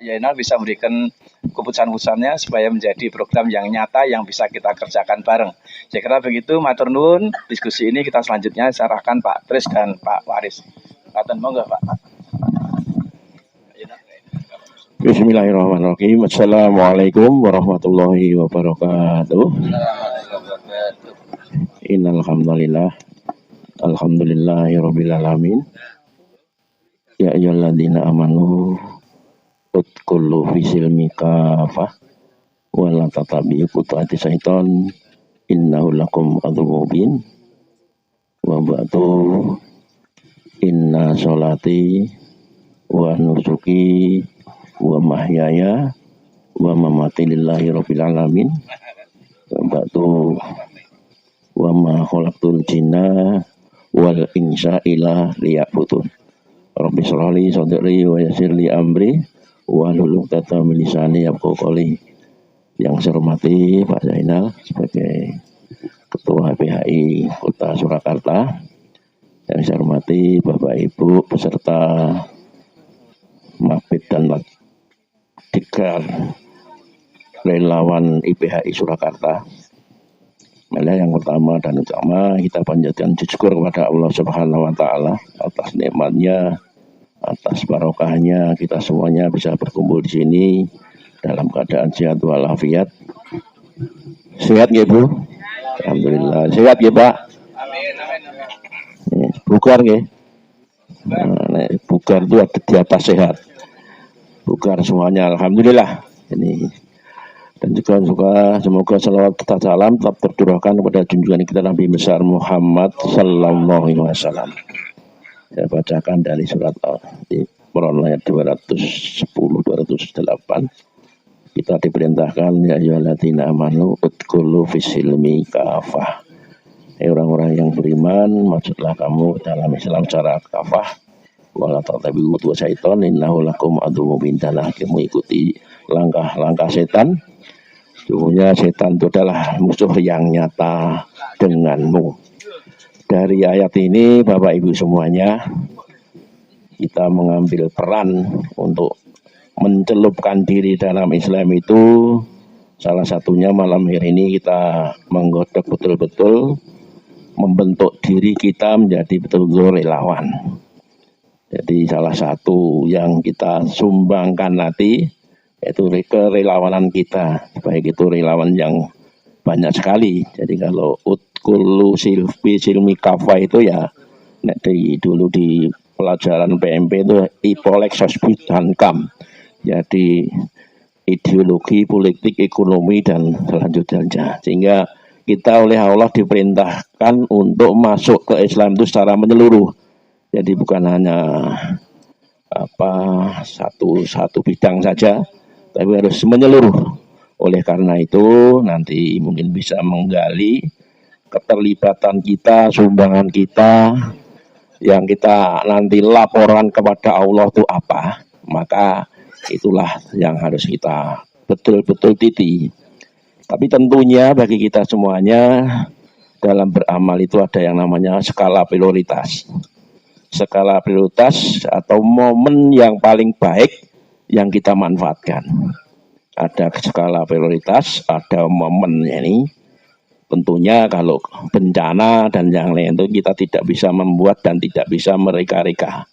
Yainal bisa memberikan keputusan-keputusannya supaya menjadi program yang nyata yang bisa kita kerjakan bareng. Saya kira begitu, matur nuwun. Diskusi ini kita selanjutnya serahkan Pak Tris dan Pak Waris. Katen monggo Pak. Bismillahirrahmanirrahim. Assalamualaikum warahmatullahi wabarakatuh. Innal hamdalillah alhamdulillahirabbil alamin. Ya ayyuhalladzina amanu udkhulu fi silmi kafah wa la tatabi'u khutuwati syaiton innahu lakum aduwwun mubin. Wa ba'du, inna sholati wa nusuki wa mahyaya wa mamati lillahi rabbil alamin. Wa ba'du, wa ma khalaqtul jinna wal insa illa liya'budun. Rabbi shrah li sadri wa yassir li amri wahlul 'uqdatam min lisani yafqahu qawli. Yang saya hormati Pak Zainal sebagai Ketua PHI Kota Surakarta, yang saya hormati Bapak Ibu peserta Mabit dan Dikar relawan IPHI Surakarta. Yang pertama dan utama kita panjatkan syukur kepada Allah Subhanahu wa taala atas nikmatnya, atas barokahnya kita semuanya bisa berkumpul di sini dalam keadaan sehat walafiat. Sehat nggih Bu? Alhamdulillah. Sehat nggih Pak? Amin. Bugar nggih. Nah, bugar itu ada di atas sehat. Bugar semuanya alhamdulillah. Ini dan juga semoga salawat serta salam tetap tercurahkan kepada junjungan kita Nabi besar Muhammad sallallahu alaihi wasallam. Saya bacakan dari surat Al-Imran ayat 210 208. Kita diperintahkan ya ayyuhalladzina amanu udkhulu fis-silmi kafah. Orang-orang yang beriman, maksudlah kamu dalam Islam secara kafah. Wala tatabi'u khutuwati syaiton innahu lakum aduwwun mubin. Kamu ikuti langkah-langkah setan. Sesungguhnya setan itu adalah musuh yang nyata denganmu. Dari ayat ini Bapak Ibu semuanya, kita mengambil peran untuk mencelupkan diri dalam Islam itu. Salah satunya malam hari ini kita menggodok betul-betul membentuk diri kita menjadi betul-betul relawan. Jadi salah satu yang kita sumbangkan nanti yaitu kerelawanan kita, baik itu relawan yang banyak sekali. Jadi kalau udkhulu silmi kafah itu ya dulu di pelajaran PMP itu Ipolek Sosbud Hankam. Jadi ideologi, politik, ekonomi dan selanjutnya. Sehingga kita oleh Allah diperintahkan untuk masuk ke Islam itu secara menyeluruh. Jadi bukan hanya satu bidang saja, tapi harus menyeluruh. Oleh karena itu nanti mungkin bisa menggali keterlibatan kita, sumbangan kita, yang kita nanti laporan kepada Allah itu apa. Maka itulah yang harus kita betul-betul titi. Tapi tentunya bagi kita semuanya dalam beramal itu ada yang namanya skala prioritas. Skala prioritas atau momen yang paling baik yang kita manfaatkan. Ada skala prioritas, ada momen ini. Tentunya kalau bencana dan yang lain itu kita tidak bisa membuat dan tidak bisa mereka-reka.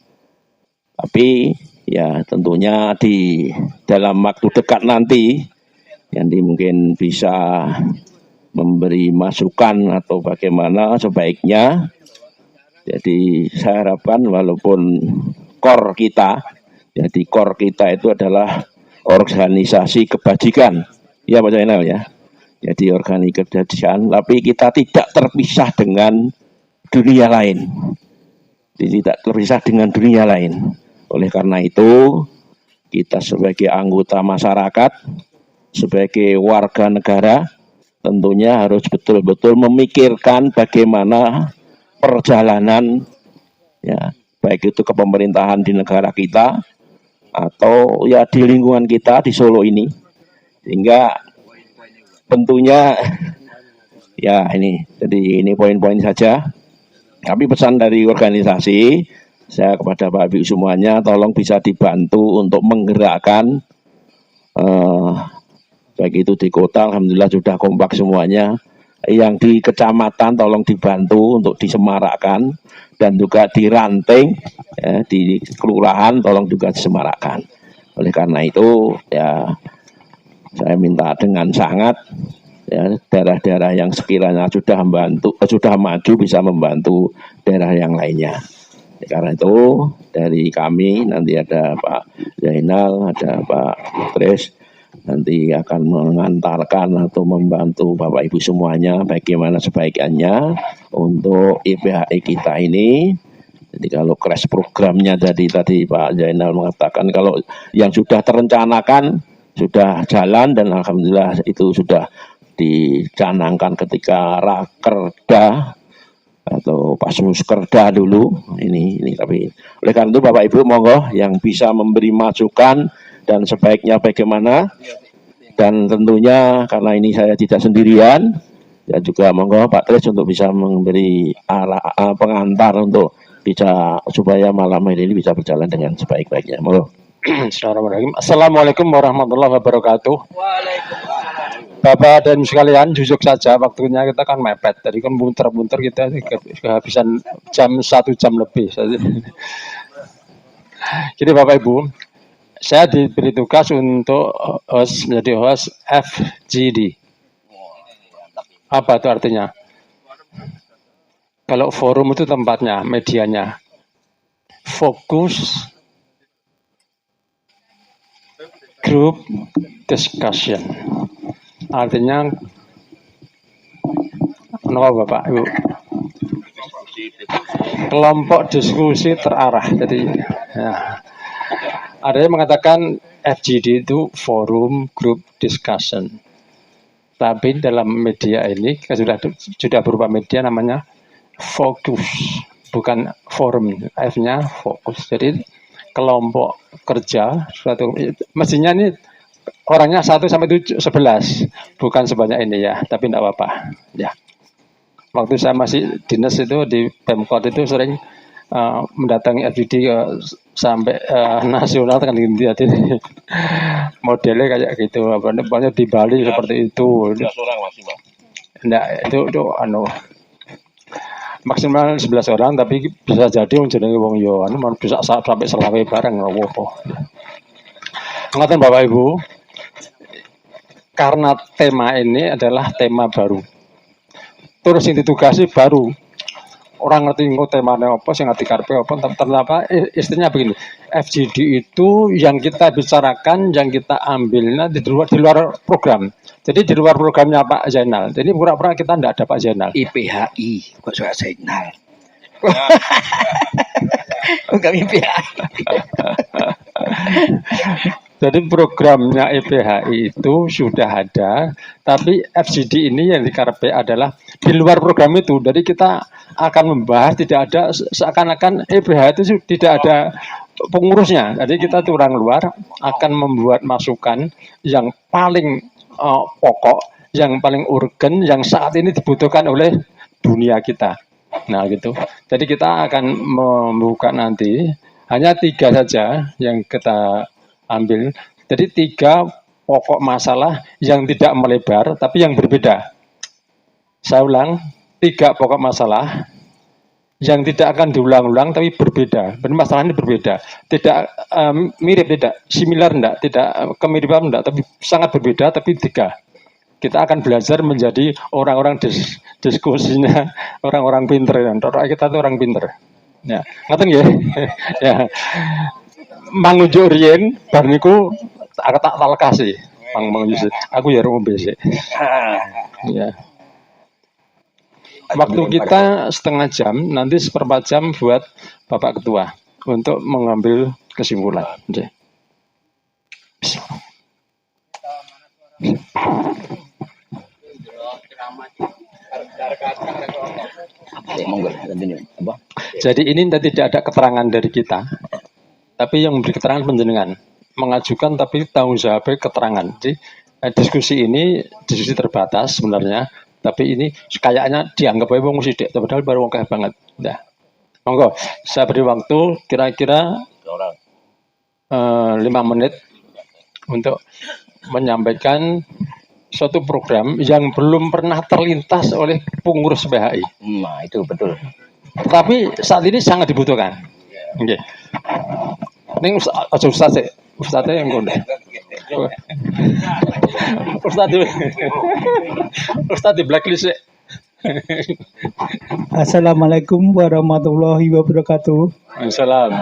Tapi ya tentunya di dalam waktu dekat nanti yang mungkin bisa memberi masukan atau bagaimana sebaiknya. Jadi saya harapkan walaupun core kita, jadi core kita itu adalah organisasi kebajikan, ya Pak Zainal ya. Jadi organisasi kebajikan, tapi kita tidak terpisah dengan dunia lain. Jadi tidak terpisah dengan dunia lain. Oleh karena itu, kita sebagai anggota masyarakat, sebagai warga negara, tentunya harus betul-betul memikirkan bagaimana perjalanan, ya, baik itu ke pemerintahan di negara kita atau ya di lingkungan kita di Solo ini, sehingga tentunya ya ini, jadi ini poin-poin saja. Tapi pesan dari organisasi saya kepada Pak Ibu semuanya, tolong bisa dibantu untuk menggerakkan eh, baik itu di kota, alhamdulillah sudah kompak semuanya. Yang di kecamatan tolong dibantu untuk disemarakkan, dan juga di ranting, ya, di kelurahan tolong juga disemarakkan. Oleh karena itu ya saya minta dengan sangat, ya, daerah-daerah yang sekiranya sudah maju bisa membantu daerah yang lainnya. Karena itu dari kami nanti ada Pak Zainal, ada Pak Tris, nanti akan mengantarkan atau membantu Bapak Ibu semuanya bagaimana sebaiknya untuk IPHI kita ini. Jadi kalau crash programnya tadi Pak Zainal mengatakan kalau yang sudah terencanakan sudah jalan, dan alhamdulillah itu sudah dicanangkan ketika Rakerda atau pas muskerda dulu ini tapi oleh karena itu Bapak Ibu monggo yang bisa memberi masukan dan sebaiknya bagaimana, dan tentunya karena ini saya tidak sendirian ya, juga monggo Pak Tris untuk bisa memberi pengantar untuk bisa supaya malam ini bisa berjalan dengan sebaik-baiknya. Monggo. Assalamualaikum warahmatullahi wabarakatuh. Bapak dan sekalian, jujur saja waktunya kita kan mepet. Tadi kan bunter-bunter kita kehabisan 1 jam lebih. Jadi Bapak Ibu, saya diberi tugas untuk menjadi host FGD. Apa itu artinya? Kalau forum itu tempatnya, medianya. Fokus group discussion. Artinya, kenapa Bapak Ibu? Kelompok diskusi terarah. Jadi, ya. Ada yang mengatakan FGD itu forum group discussion. Tapi dalam media ini sudah berupa media namanya fokus, bukan forum. F-nya fokus. Jadi kelompok kerja suatu, mestinya ini orangnya 1 sampai 11, bukan sebanyak ini ya, tapi tidak apa-apa ya. Waktu saya masih dinas itu di Pemkot itu sering mendatangi FGD sampai nasional kan gitu. Jadi modelnya kayak gitu, banyak di Bali seperti itu. Nah, itu maksimal 11 orang, tapi bisa jadi menjadi wong yo bisa sampai selawe bareng apa. Ngoten Bapak Ibu, karena tema ini adalah tema baru. Terus yang ditugasi baru. Orang ngerti temanya apa, sing ngerti karepe apa, ternyata istilahnya begini. FGD itu yang kita bicarakan, yang kita ambilnya di luar program. Jadi di luar programnya Pak Zainal. Jadi pura-pura kita tidak ada Pak Zainal. IPHI, kok soal Zainal? Bukan IPHI. Jadi programnya IPHI itu sudah ada, tapi FGD ini yang dikarepe adalah di luar program itu. Jadi kita akan membahas, tidak ada seakan-akan IPHI itu tidak ada pengurusnya. Jadi kita tuh orang luar akan membuat masukan yang paling pokok, yang paling urgen, yang saat ini dibutuhkan oleh dunia kita. Nah gitu. Jadi kita akan membuka nanti hanya 3 saja yang kita ambil. Jadi 3 pokok masalah yang tidak melebar tapi yang berbeda. Saya ulang, 3 pokok masalah yang tidak akan diulang-ulang tapi berbeda. Masalahnya berbeda. Tidak mirip, tidak similar, tidak kemiripan, tapi sangat berbeda, tapi 3. Kita akan belajar menjadi orang-orang diskusinya, orang-orang pinter. Kita itu orang pinter. Ya, ngaten nggih. Ya. Mangujuk riyen bar niku tak lekasi. Mangujuk. Aku ya rumah besok. Ya. Waktu kita setengah jam, nanti 1/4 jam buat Bapak Ketua untuk mengambil kesimpulan. Jadi ini tidak ada keterangan dari kita, tapi yang memberi keterangan penjenengan mengajukan, tapi tanggung jawabnya keterangan. Jadi diskusi ini diskusi terbatas sebenarnya, tapi ini kayaknya dianggap aja wong sidik, padahal baru wong banget. Nah, monggo saya beri waktu kira-kira 5 menit untuk menyampaikan suatu program yang belum pernah terlintas oleh pengurus PHI. Nah, itu betul. Tapi saat ini sangat dibutuhkan. Oke. Ini Ustaz yang ngundang. Ustaz di blacklist. Assalamualaikum warahmatullahi wabarakatuh. Salam.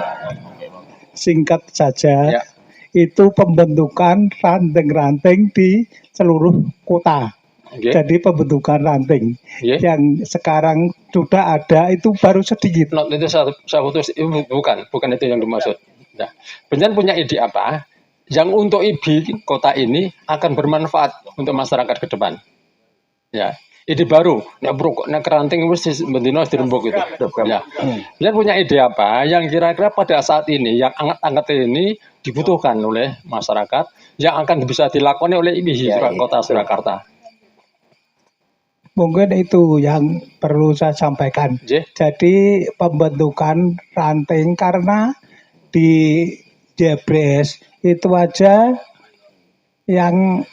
Singkat saja, Ya. itu pembentukan ranting-ranting di seluruh kota. Oke. Jadi pembentukan ranting Oke. yang sekarang sudah ada itu baru sedikit. Not itu saya putus, bukan itu yang dimaksud. Nah, Benjan punya ide apa yang untuk IB kota ini akan bermanfaat untuk masyarakat ke depan? Ya, ide baru. Nek keranting wis bendino dirembuk itu. Ya. Benjan punya ide apa yang kira-kira pada saat ini yang anget-anget ini dibutuhkan oleh masyarakat yang akan bisa dilakoni oleh IB kota Surakarta. Mungkin itu yang perlu saya sampaikan. Ye. Jadi pembentukan ranting karena di JBS itu aja yang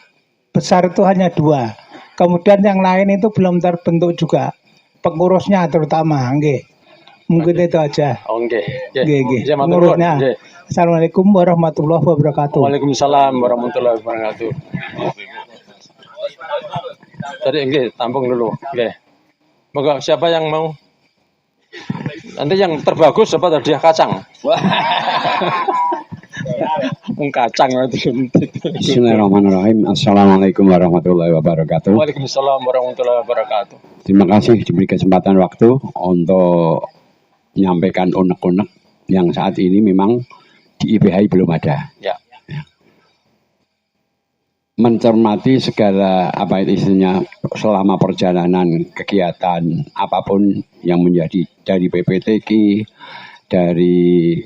besar itu hanya 2. Kemudian yang lain itu belum terbentuk juga. Pengurusnya terutama, nggih. Mungkin itu aja. Oke. Nggih. Ya, matur nuwun. Pengurusnya. Nggih. Assalamualaikum warahmatullahi wabarakatuh. Waalaikumsalam warahmatullahi wabarakatuh. Tadi nggih, tampung dulu. Nggih. Moga siapa yang mau? Nanti yang terbagus dapat hadiah kacang. Kacang itu. Bismillahirrahmanirrahim. Assalamualaikum warahmatullahi wabarakatuh. Waalaikumsalam warahmatullahi wabarakatuh. Terima kasih diberi kesempatan waktu untuk menyampaikan unek-unek yang saat ini memang di IPHI belum ada. Ya. Mencermati segala apa itu istilahnya selama perjalanan kegiatan apapun yang menjadi dari PPTQ, dari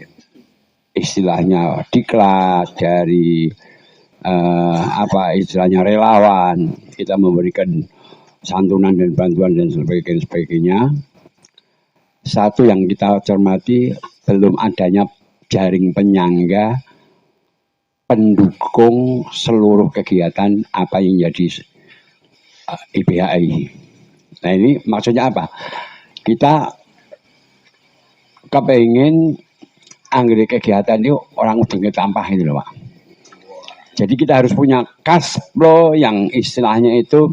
istilahnya diklat, dari apa istilahnya relawan, kita memberikan santunan dan bantuan dan sebagainya. Satu yang kita cermati belum adanya jaring penyangga pendukung seluruh kegiatan apa yang jadi IPHI. Nah ini maksudnya apa? Kita kepengen anggrek kegiatan itu orang udah tampah itu loh Pak. Jadi kita harus punya cash flow yang istilahnya itu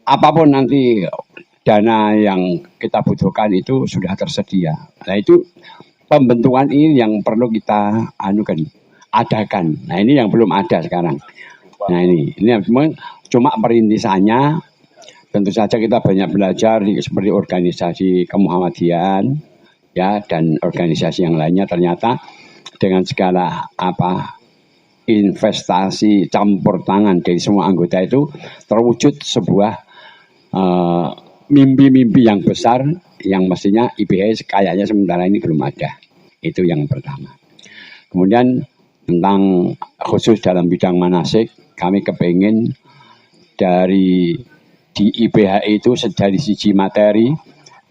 apapun nanti dana yang kita butuhkan itu sudah tersedia. Nah itu pembentukan ini yang perlu kita adakan. Nah ini yang belum ada sekarang. Nah ini cuma perintisannya. Tentu saja kita banyak belajar seperti organisasi kemuhamadian ya dan organisasi yang lainnya ternyata dengan segala investasi campur tangan dari semua anggota itu terwujud sebuah mimpi-mimpi yang besar yang mestinya IPHI kayaknya sementara ini belum ada. Itu yang pertama. Kemudian tentang khusus dalam bidang manasik, kami kepengen di IPHI itu dari sisi materi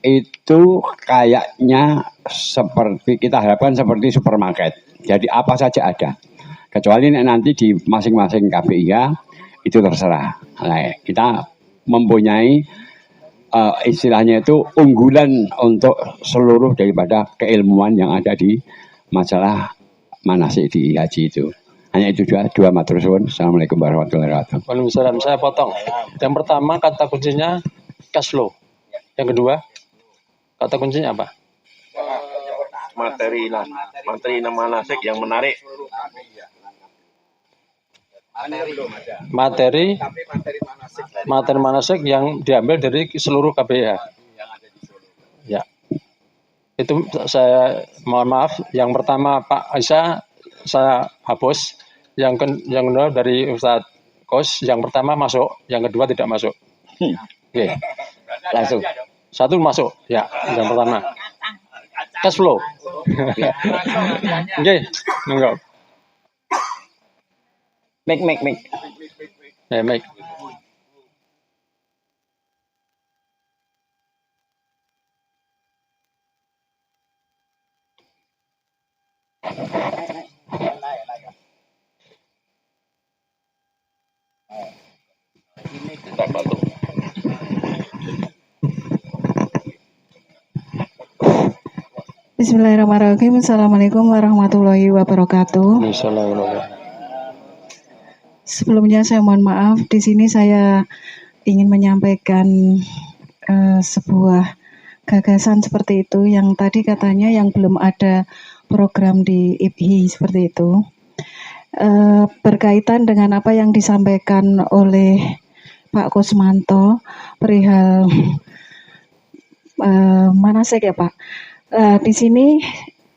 itu kayaknya seperti kita harapkan seperti supermarket. Jadi apa saja ada. Kecuali nanti di masing-masing KPIH itu terserah. Nah, kita mempunyai istilahnya itu unggulan untuk seluruh daripada keilmuan yang ada di masalah manasik di haji itu. Hanya itu dua matur suwun. Assalamualaikum warahmatullahi wabarakatuh. Waalaikumsalam. Saya potong. Yang pertama kata kuncinya cash flow. Yang kedua kata kuncinya apa? Materi manasik yang menarik. Materi manasik yang diambil dari seluruh KPIH. Ya. Itu saya mohon maaf. Yang pertama Pak Aisyah saya hapus. Yang kedua dari Ustadz Kos. Yang pertama masuk, yang kedua tidak masuk. Oke. Langsung. Satu masuk. Ya, yang pertama. Cash flow. Oke, enggak. Make. Ya, make. Bismillahirrahmanirrahim. Assalamualaikum warahmatullahi wabarakatuh. Misalnya, Sebelumnya saya mohon maaf. Di sini saya ingin menyampaikan sebuah gagasan seperti itu. Yang tadi katanya yang belum ada program di IPHI seperti itu. Berkaitan dengan apa yang disampaikan oleh Pak Kusmanto perihal manasik ya Pak. Di sini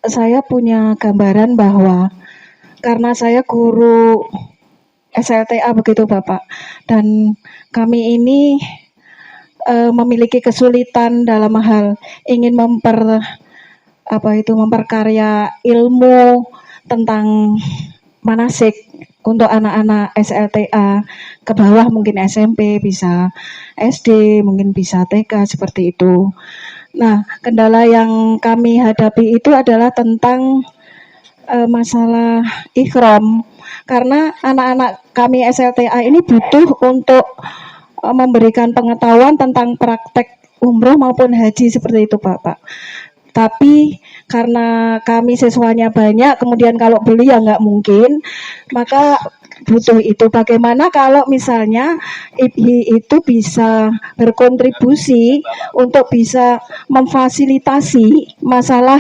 saya punya gambaran bahwa karena saya guru SLTA begitu Bapak, dan kami ini memiliki kesulitan dalam hal ingin memperkarya ilmu tentang manasik untuk anak-anak SLTA ke bawah, mungkin SMP, bisa SD, mungkin bisa TK seperti itu. Nah, kendala yang kami hadapi itu adalah tentang masalah ikhram, karena anak-anak kami SLTA ini butuh untuk memberikan pengetahuan tentang praktek umroh maupun haji seperti itu Pak. Tapi karena kami siswanya banyak, kemudian kalau beli ya nggak mungkin, maka butuh itu. Bagaimana kalau misalnya IPHI itu bisa berkontribusi untuk bisa memfasilitasi masalah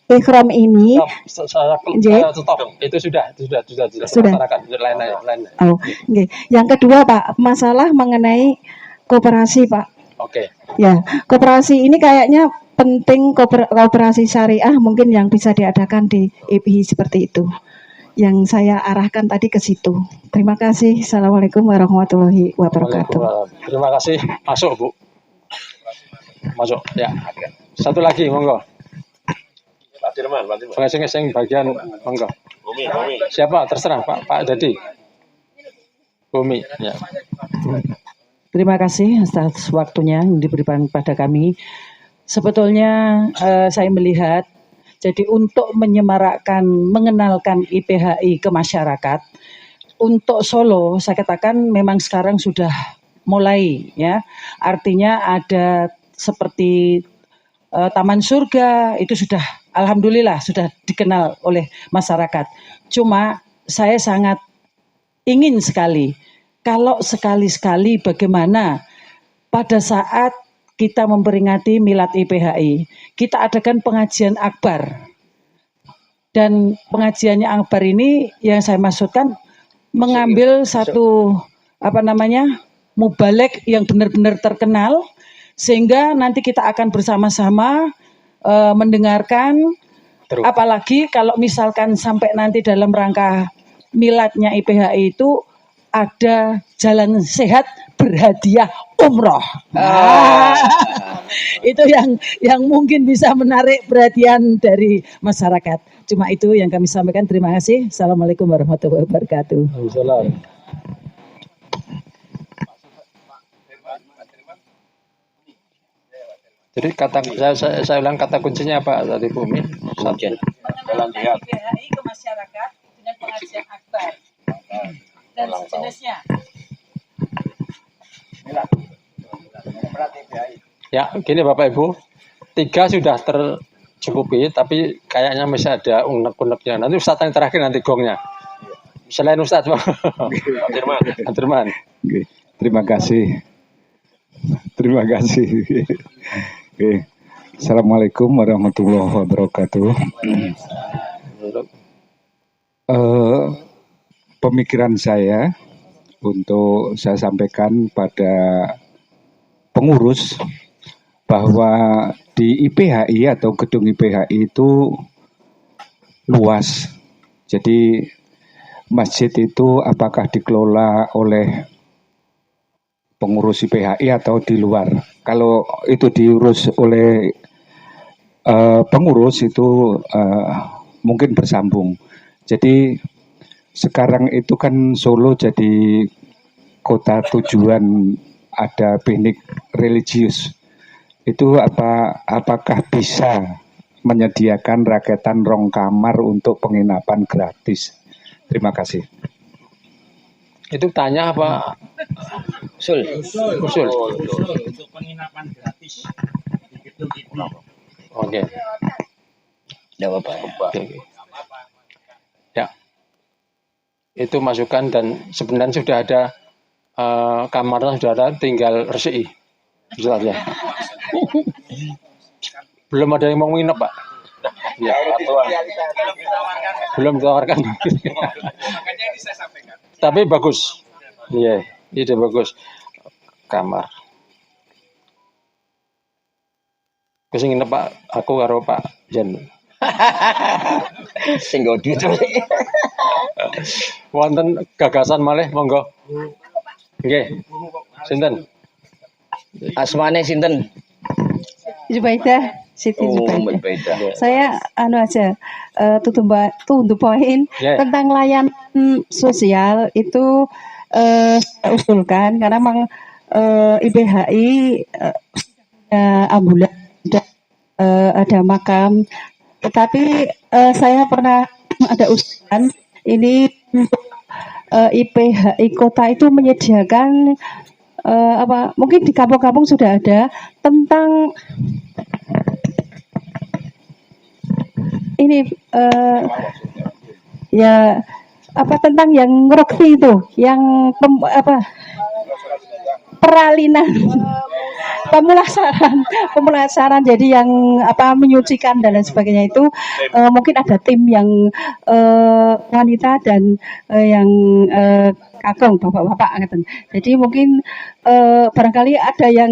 ikhram ini? stop. Itu sudah. Masyarakat lain. Oh, okay. Yang kedua Pak, masalah mengenai koperasi Pak. Oke. Ya, koperasi ini kayaknya penting, koperasi syariah mungkin yang bisa diadakan di IPHI seperti itu. Yang saya arahkan tadi ke situ. Terima kasih. Assalamualaikum warahmatullahi wabarakatuh. Terima kasih. Masuk Bu. Masuk ya. Satu lagi monggo. Pak Dirman. Pengeseng bagian monggo. Bumi. Siapa? Terserah Pak Dedi. Bumi. Ya. Terima kasih atas waktunya yang diberikan pada kami. Sebetulnya saya melihat, jadi untuk menyemarakkan, mengenalkan IPHI ke masyarakat, untuk Solo saya katakan memang sekarang sudah mulai ya. Artinya ada seperti Taman Surga, itu sudah alhamdulillah sudah dikenal oleh masyarakat. Cuma saya sangat ingin sekali, kalau sekali-sekali bagaimana pada saat kita memperingati Milad IPHI, kita adakan pengajian akbar. Dan pengajiannya akbar ini yang saya maksudkan mengambil satu mubalek yang benar-benar terkenal, sehingga nanti kita akan bersama-sama mendengarkan. Apalagi kalau misalkan sampai nanti dalam rangka miladnya IPHI itu ada jalan sehat berhadiah umroh. Itu yang mungkin bisa menarik perhatian dari masyarakat. Cuma itu yang kami sampaikan. Terima kasih. Assalamualaikum warahmatullahi wabarakatuh. Jadi saya ulang kata kuncinya apa tadi Bumi? Jalan sehat IPHI ke masyarakat dengan pengajian akbar dan sejenisnya. Ya, gini Bapak Ibu, 3 sudah tercukupi, tapi kayaknya masih ada unek-uneknya. Nanti Ustadz yang terakhir nanti gongnya. Selain Ustadz, Pak Dirman. Terima kasih. Oke. Assalamualaikum warahmatullahi wabarakatuh. Pemikiran saya untuk saya sampaikan pada pengurus bahwa di IPHI atau gedung IPHI itu luas. Jadi masjid itu apakah dikelola oleh pengurus IPHI atau di luar? Kalau itu diurus oleh pengurus itu mungkin bersambung. Jadi sekarang itu kan Solo jadi kota tujuan, ada piknik religius. Itu apakah bisa menyediakan raketan rong kamar untuk penginapan gratis? Terima kasih. Itu tanya apa? Usul. Usul. Untuk penginapan gratis di gedung itu. Oke. Tidak apa-apa. Oke. Ya. Itu masukan dan sebenarnya sudah ada kamarnya sudah ada, tinggal resiki. Ustaz ya. Belum ada yang mau nginep, Pak. Ya. Belum ditawarkan. Tapi bagus. Iya, ide bagus. Kamar. Kesing nginep Pak, aku karo Pak Jan. Sing nggo duit. Wonten gagasan malih monggo. Nggih. Sinten? Asmane sinten? Zubaidah, Siti Zubaidah. Beda. Saya aja to the point Yeah. tentang layanan sosial itu saya usulkan karena memang IPHI ambulan ada makam, tetapi saya pernah ada usulan ini IPHI kota itu menyediakan mungkin di kampung-kampung sudah ada tentang ini ya tentang yang ngerokti itu, yang peralinan pemulasaran jadi yang menyucikan dan lain sebagainya itu mungkin ada tim yang wanita dan yang kakung bapak-bapak gitu. Jadi mungkin barangkali ada yang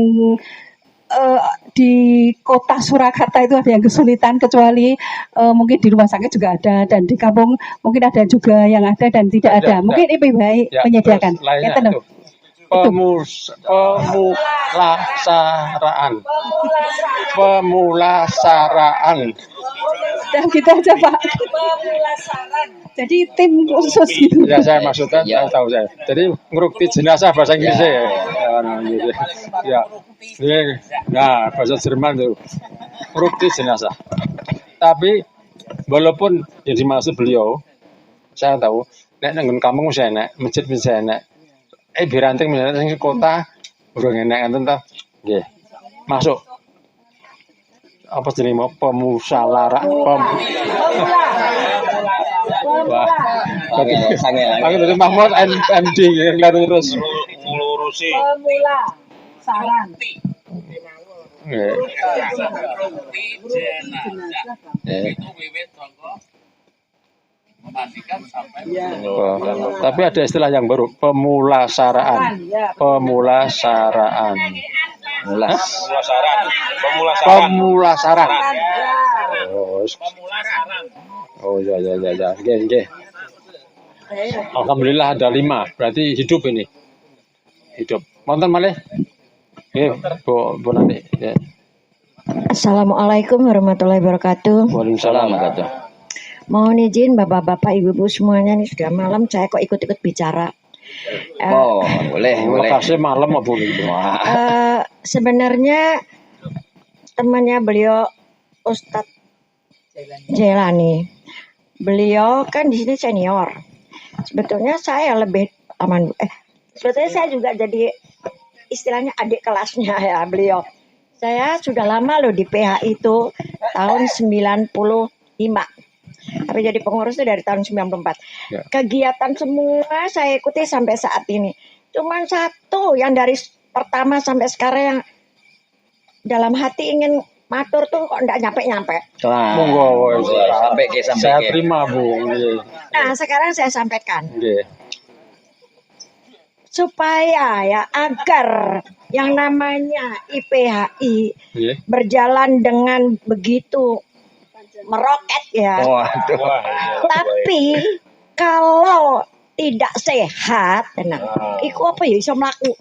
di kota Surakarta itu ada yang kesulitan, kecuali mungkin di rumah sakit juga ada, dan di kampung mungkin ada juga yang ada dan tidak ada. Mungkin IPHI menyediakan. Pemulasaraan. Dan gitu aja Pak. Jadi tim khusus gitu. Ya saya maksudnya saya tahu saya. Jadi ngerukti jenazah bahasa Inggrisnya ya. Ya. Nah, bahasa Jerman itu ngerukti jenazah. Tapi walaupun yang dimaksud beliau, saya tahu, nek nang kampung saya enak, masjid bisa enak. Biranting misalnya di kota urung enak enten ta. Nggih. Masuk. Apa jenenge mau pemusalara Wah, aku dari Mahmud MD yang lurus Ngurusi Saran. itu wiwit sangka memandikan sampai tapi ada istilah yang baru, pemulasaraan. Pemulasaraan. Pemulasaran. Oh ya. Nggih. Alhamdulillah ada 5, berarti hidup ini. Hidup. Wonten malih? Nggih, Bu Nanti. Ya. Assalamualaikum warahmatullahi wabarakatuh. Waalaikumsalam. Mohon izin bapak-bapak, ibu-ibu semuanya, nih sudah malam, saya kok ikut-ikut bicara. Boleh. Lokasi malam apa gitu. Sebenarnya temannya beliau Ustadz Jailani, beliau kan di sini senior. Sebetulnya saya lebih aman. Sebetulnya saya juga jadi istilahnya adik kelasnya ya beliau. Saya sudah lama loh di PHI itu tahun 95. Tapi jadi pengurus itu dari tahun 94. Ya. Kegiatan semua saya ikuti sampai saat ini. Cuman satu yang dari pertama sampai sekarang yang dalam hati ingin matur tuh kok enggak nyampe-nyampe. Monggo sampai. Saya terima, Bu. Nah, sekarang saya sampaikan. Nggih. Supaya ya agar yang namanya IPHI berjalan dengan begitu meroket ya. Tapi kalau tidak sehat, iku apa ya iso mlaku.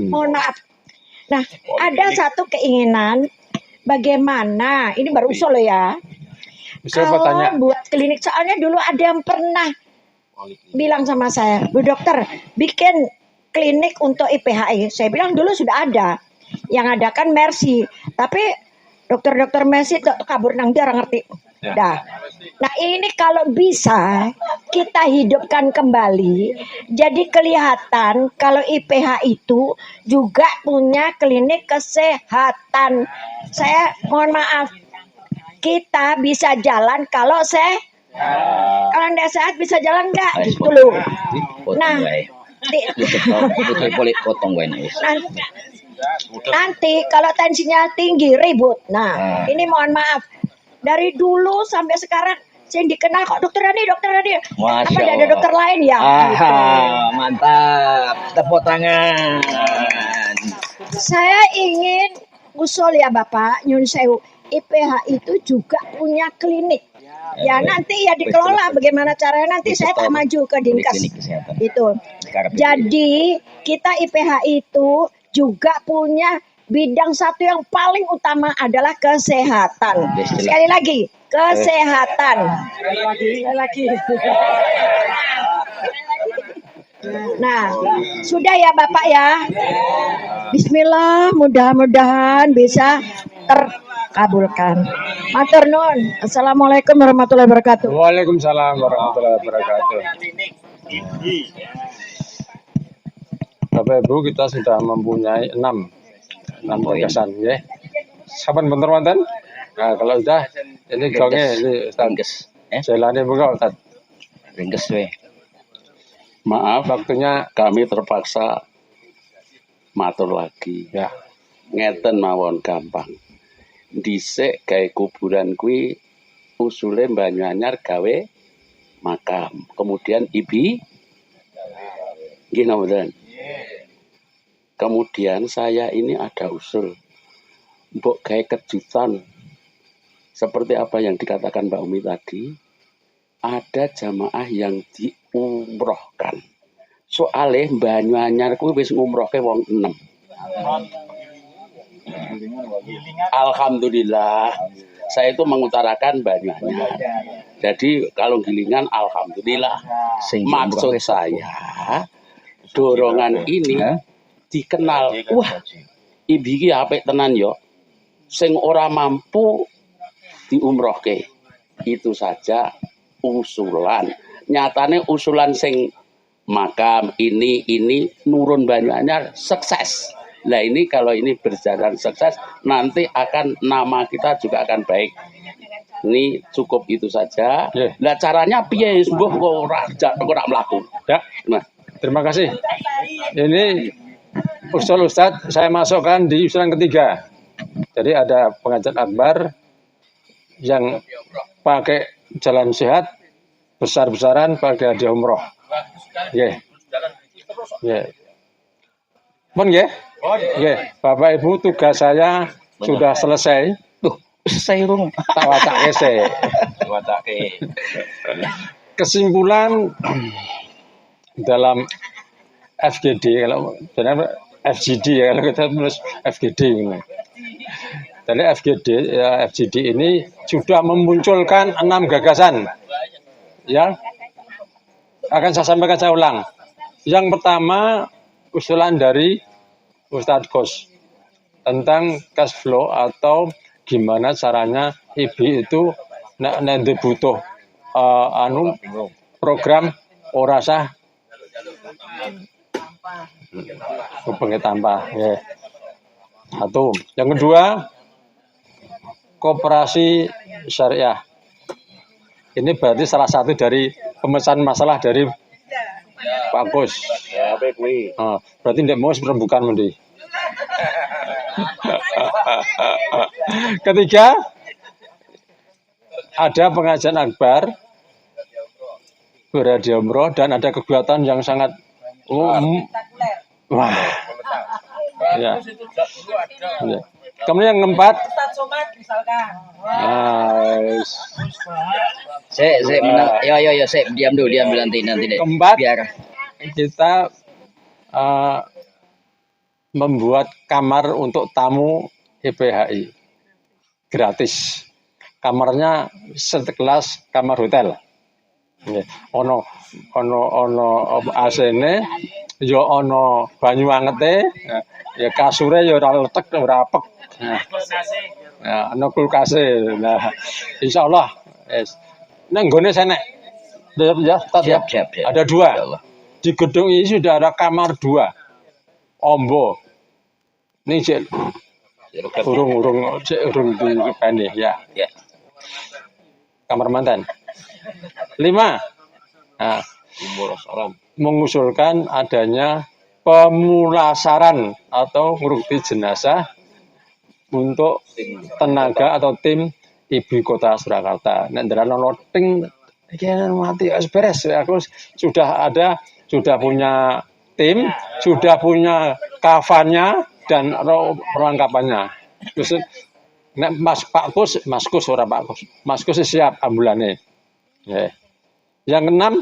Mohon maaf. Nah, ada satu keinginan bagaimana, ini baru usul ya. Bisa kalau tanya. Buat klinik, soalnya dulu ada yang pernah bilang sama saya, Bu Dokter, bikin klinik untuk IPHI. Saya bilang dulu sudah ada. Yang ada kan Mercy. Tapi dokter-dokter Mercy kabur nang dia orang ngerti. Ya. Nah ini kalau bisa kita hidupkan kembali, jadi kelihatan kalau IPH itu juga punya klinik kesehatan. Saya mohon maaf, kita bisa jalan kalau kalau tidak sehat bisa jalan enggak gitu loh. Nah, nanti kalau tensinya tinggi ribut. Nah, ini mohon maaf. Dari dulu sampai sekarang saya dikenal kok dokter Rani. Apa tidak ada dokter lain ya? Gitu. Mantap. Tepuk tangan. Saya ingin usul ya Bapak Nyun Sewu, IPH itu juga punya klinik. Ya nanti ya dikelola bagaimana caranya, nanti saya tak maju ke Dinkes itu. Jadi kita IPH itu juga punya bidang satu yang paling utama adalah kesehatan. Sekali lagi, kesehatan. Sekali lagi. Nah, sudah ya Bapak ya. Bismillah, mudah-mudahan bisa terkabulkan. Matur nuwun. Assalamualaikum warahmatullahi wabarakatuh. Waalaikumsalam warahmatullahi wabarakatuh. Bapak Ibu, kita sudah mempunyai 6 gagasan ya. Saben bentar wonten? Nah, kalau sudah ini gongnya ini Ustaz. Jalannya buka Ustaz. Ringkes we. Maaf, waktunya kami terpaksa matur lagi. Ya. Ngeten mawon gampang. Dhisik gawe kuburan kuwi usule Banyuanyar gawe makam. Kemudian nggih mboten. Kemudian saya ini ada usul. Mbok gawe kejutan. Seperti apa yang dikatakan Mbak Umi tadi, ada jamaah yang diumrohkan. Soale Banyuanyar kuwi wis ngumrohke wong 6. Alhamdulillah. Saya itu mengutarakan Banyuanyar. Jadi kalau Gilingan alhamdulillah. Maksud saya dorongan ini dikenal. Wah, iki apik tenan yo. Sing ora mampu diumrohke. Itu saja usulan. Nyatane usulan sing makam ini nurun Banyuanyar sukses. Nah ini kalau ini berjalan sukses, nanti akan nama kita juga akan baik. Ini cukup itu saja. Nah caranya piye mbuh kok ora mlaku. Ya. Nah, terima kasih. Ini usul Ustadz saya masukkan di usulan ketiga. Jadi ada pengajian akbar yang pakai jalan sehat besar-besaran pakai hadiah umroh. Nggih. Nggih. Pun nggih? Nggih, Bapak Ibu tugas saya sudah selesai. Selesai rung. Tak wacake sik. Kesimpulan dalam FGD kalau benar FGD ya kalau kita tulis FGD ini. Jadi FGD ini sudah memunculkan 6 gagasan. Ya. Akan saya sampaikan, saya ulang. Yang pertama usulan dari Ustadz Kos tentang cash flow atau gimana caranya IB itu nanti butuh program ora sah pengen tambah ya. Satu. Yang kedua koperasi syariah. Ini berarti salah satu dari pemecahan masalah dari Pak Gus. Ya, berarti tidak mau perembukan mendi. Ketiga, ada pengajian akbar berhadiah umroh dan ada kegiatan yang sangat wah. Ya. Ya. Kemudian yang keempat, Saya diam dulu nanti deh. Keempat, Biar kita membuat kamar untuk tamu IPHI gratis. Kamarnya sekelas kamar hotel. Ono AC-ne, yo ono banyu angete, ya kasure yo ora letek ora apek. Nah, ono kulkase. Nah, insyaallah Yes. Nah, nggone sana. Ya, Siap. ada 2. Di gedung ini sudah ada kamar 2. Ombo. Ini cek urung di ya. Kamar mantan. 5. Nah, mengusulkan adanya pemulasaran atau ngerukti jenazah untuk tenaga atau tim Ibu Kota Surakarta. Nek ndelok loting iki mati wis beres. Aku sudah punya tim, sudah punya kafannya dan perlengkapannya. Terus nek Maskus ora Pak Kus. Maskus siap ambulane. Yeah. Yang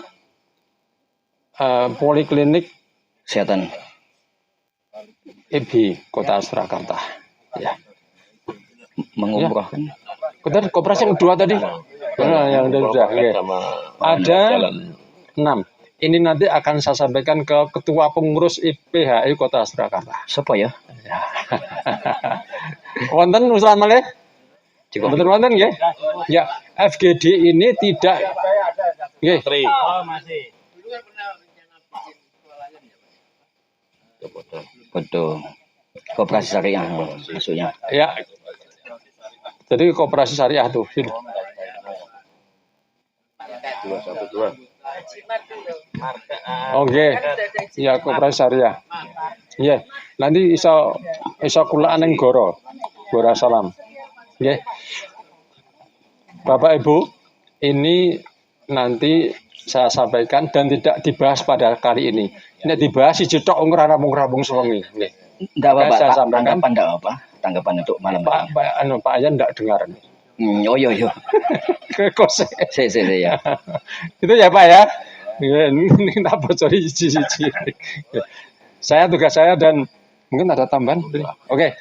6 poliklinik Kesehatan. IB Kota Surakarta. Ya. Mengumrohkan. Betul, koperasi yang 2 tadi. Yang sudah. Okay. Ada 6. Ini nanti akan saya sampaikan ke Ketua Pengurus IPHI Kota Surakarta. Siapa ya? Wonten usulan malih? Betul wonten nggih? Ya, FGD ini tidak nggih. Oh, masih. Betul. Koperasi syariah maksudnya. Ya. Jadi koperasi syariah tuh. 212. Oke. Ya, koperasi syariah. Iya. Nanti iso kulaan ning Goro Salam. Nggih. Bapak Ibu, ini nanti saya sampaikan dan tidak dibahas pada kali ini. Ini dibahas si cetok ngrabung sewengi. Nggih. Enggak apa-apa. Saya sampaikan Tanggapan untuk malam ini. Pak Ayan enggak dengar. Oh iya. Kose. Ya. Itu ya Pak ya. Ini tak bocori siji-siji. Tugas saya dan mungkin ada tambahan. Oke.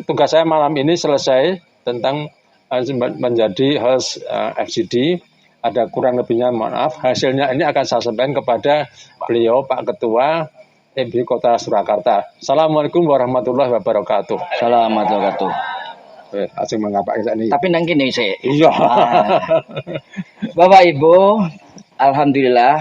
Tugas saya malam ini selesai tentang menjadi host FGD. Ada kurang lebihnya maaf. Hasilnya ini akan saya sampaikan kepada beliau Pak Ketua IB Kota Surakarta. Assalamualaikum warahmatullahi wabarakatuh. Assalamualaikum warahmatullahi wabarakatuh. Asing mengapa ini? Tapi nang kene sih. Iya. Bapak Ibu, alhamdulillah